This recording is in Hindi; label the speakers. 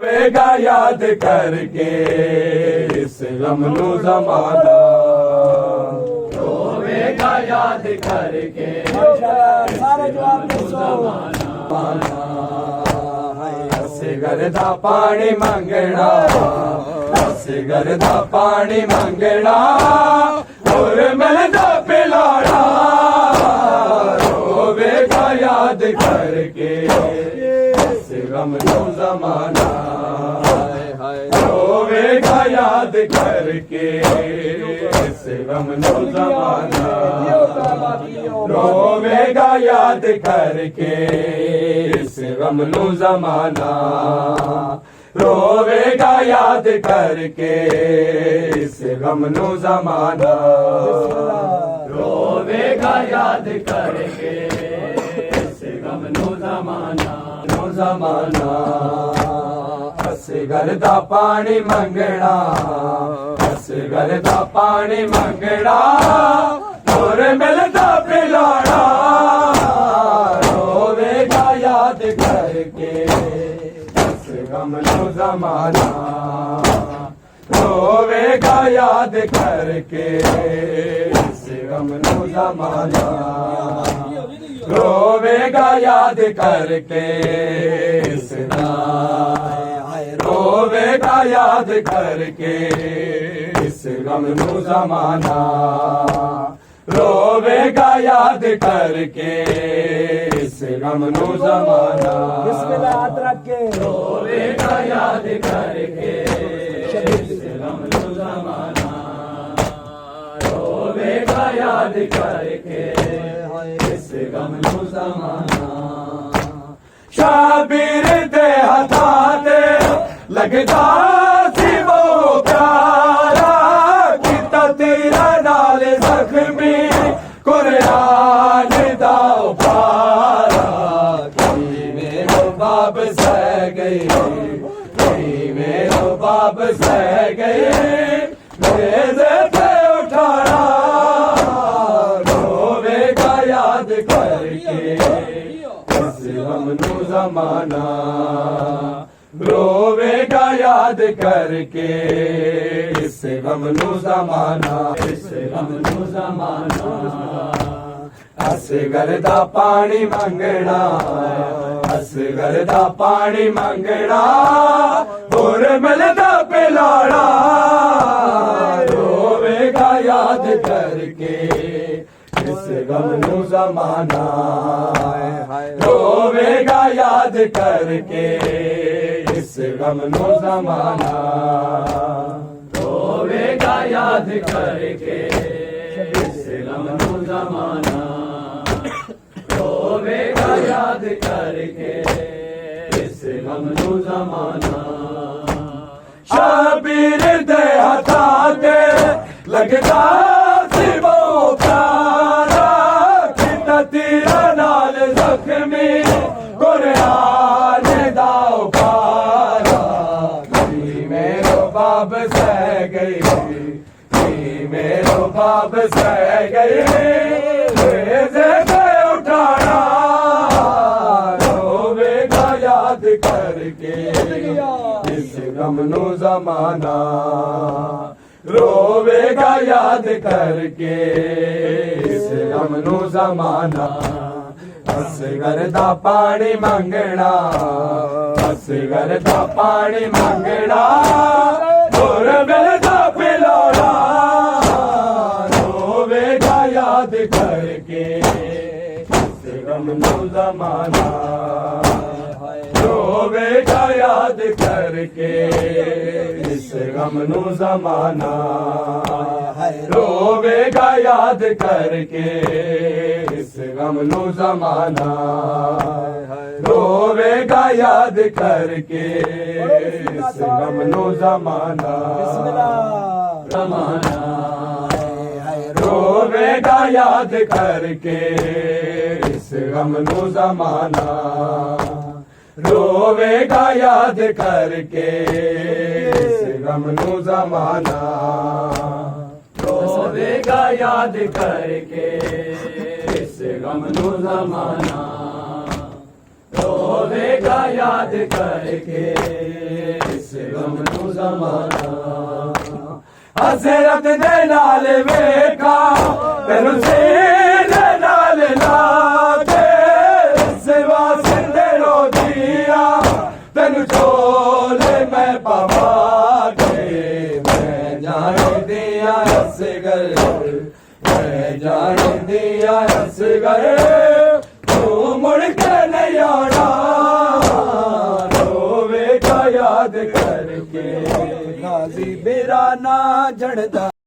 Speaker 1: पेगा याद करके इस गम नू ज़माना, रोवेगा याद करके
Speaker 2: सारे जवाब दो
Speaker 1: असगर दा पानी मंगना, असगर दा पानी मंगना और मिलदा पिलाना, रोवेगा याद करके इस गम नू ज़माना, रोवेगा याद करके इस गम नू ज़माना, रोवेगा याद करके इस गम नू ज़माना, रोवेगा याद करके इस गम नू ज़माना, रोवेगा याद करके इस गम नू ज़माना, नू ज़माना असगर दा पानी मंगना, असगर दा पानी मंगना और मिलदा पिलाना, रोवेगा याद करके इस गम नू ज़माना, रोवेगा याद करके इस गम नू ज़माना, रोवेगा याद करके इस रोवेगा याद करके इस गम नू ज़माना, रोवेगा याद करके इस गम नू ज़माना,
Speaker 2: हाथ रख के
Speaker 1: रोवेगा याद करके इस गम नू ज़माना, रोवेगा याद करके इस गम नू ज़माना, शाबिर दे हथा ते लगदा सी वो प्यारा, किता तेरा नाल ज़ख्मी कुरान दा पारा, की मेरो बाप सह गई, की मेरो बाप सह गई, मेरे पे उठाना, रोवेगा याद करके इस गम नू ज़माना, रोवेगा याद करके इस गम नू ज़माना, इस गम नू ज़माना असगर दा पानी मंगना, असगर दा पानी मंगना और मिलदा पिलाना, रोवेगा याद करके इस गम नू ज़माना, रोवेगा याद करके इस गम नू ज़माना, रोवेगा याद करके इस गम नू ज़माना, रोवेगा याद करके इस गम नू ज़माना, शाबिर दे हथा ते लगदा सी वो प्यारा, किता तेरा नाल ज़ख्मी कुरान दा पारा, की मेरो बाप सह गई, की मेरो बाप सह गई, मेरे पे उठाना, रोवेगा याद करके इस गम नू ज़माना, रोवेगा याद करके इस गम नू ज़माना, असगर दा पानी मंगना, असगर दा पानी मंगना और मिलदा पिलाना, रोवेगा याद करके इस गम नू ज़माना, रोवेगा याद करके इस गम नू ज़माना, रोवेगा याद करके इस गम नू ज़माना, रोवेगा याद करके इस गम नू ज़माना, ज़माना रोवेगा याद करके इस गम नू ज़माना, रोवेगा याद करके इस गम नू ज़माना, रोवेगा याद करके इस गम नू ज़माना, रोवेगा याद करके ਜ਼ਮਾਨਾ ਹਜ਼ਰਤ ਦੇ ਨਾਲ ਵੇਖਾ ਤੈਨੂੰ ਸੀਨੇ ਨਾਲ ਲਾ ਕੇ ਸਿਵਾ ਸਿੰਦੇ ਰੋਦੀਆਂ ਤੈਨੂੰ ਝੋਲੇ ਮੈਂ ਪਾਵਾਂ ਕੇ ਮੈਂ ਜਾਣਦੀ ਆ ਅਸਗਰ ਮੈਂ ਜਾਣਦੀ ਆ ਅਸਗਰ ਤੂੰ ਮੁੜ ਕੇ ਨਹੀਂ ਆਉਣਾ ਰੋਵੇਗਾ ਯਾਦ ਕਰਕੇ
Speaker 2: गाजी मेरा ना जड़दा